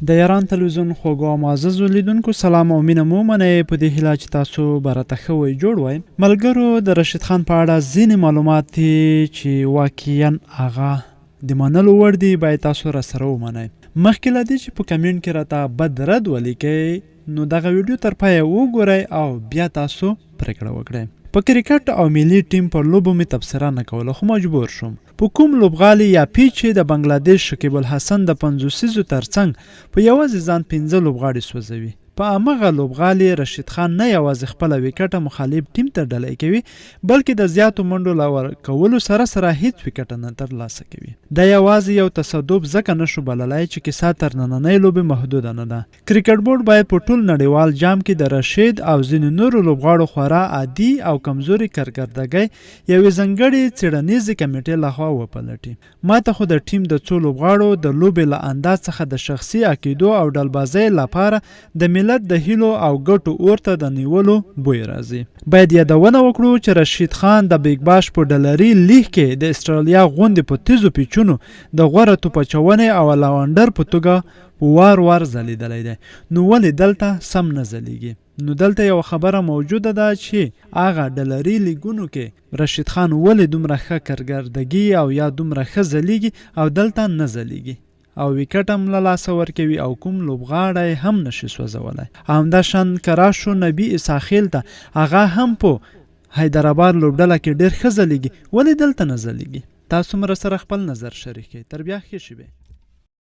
د ایران تلویزیون خوږو او معززو لیدونکو سلام او مینه مو منئ. په دې هیله چې تاسو به راته ښه وئ جوړ وئ. ملګرو د رشید خان په اړه ځینې معلومات دي چې واقعا هغه د منلو وړ دي، باید تاسو راسره ومنئ. مخکې له دې چې په کمنټ کې راته بد رد ولیکئ نو دغه ویډیو تر پایه وګورئ او بیا تاسو پرېکړه وکړئ. په کرکټ او ملي ټیم پر لوبو مې تبصره نه کوله خو مجبور شوم. په کوم لوبغالي یا پیچ د بنگلادیش شکیب الحسن د 50 ترڅنګ په یوازې ځان 15 لوبغاړي سوځوي. په همغه لوبغالي رشید خان نه یوازې خپله ویکټه مخالف ټیم ته ډالۍ کوي بلکې د زیاتو منډو له ورکولو سره سره هیڅ ویکټه نه ترلاسه کوي. دا یوازې یو تصادف ځکه نشو بللی چې کیسه تر نننۍ لوبې محدوده نه ده. کرکټ بورډ باید په ټول نړیوال جام کې د رشید او ځینو نورو لوبغاړو خورا عادي او کمزوري کارکردګۍ یوې ځانګړې څیړنیزې کمیټې لخوا وپلټي. ما ته خو د ټیم د څو لوبغاړو د لوبې له انداز څخه د شخصي عقیدو او ډلبازۍ لپاره د ملت د هیلو او ګټو اورته د نیولو بوی راځي. باید یادونه وکړو چې رشید خان د بیګ باش په ډلري لیگ کې د استرالیا غوندې په تیزو پیچونو د غوره توپچونې او لاونډر په توګه وار وار ځلیدلی دی. نو ولې دلته سم نه ځلیږي؟ نو دلته یو خبره موجوده ده چې هغه ډلري لیګونو کې رشید خان ولې دومره ښه کارکردګي او یا دومره ښه ځلیږي او دلته نه ځلیږي او ویکټ هم له لاسه ورکوي او کوم لوبغاړی هم نشي سوځولی. همداشان کراشو نبي اساخیل ته هغه هم په حیدرآباد لوبډله کې ډېر ښه ځلیږي، ولې دلته نه ځلیږي؟ تاسو هم راسره خپل نظر شریک کړئ. تر بیا ښې شیبې.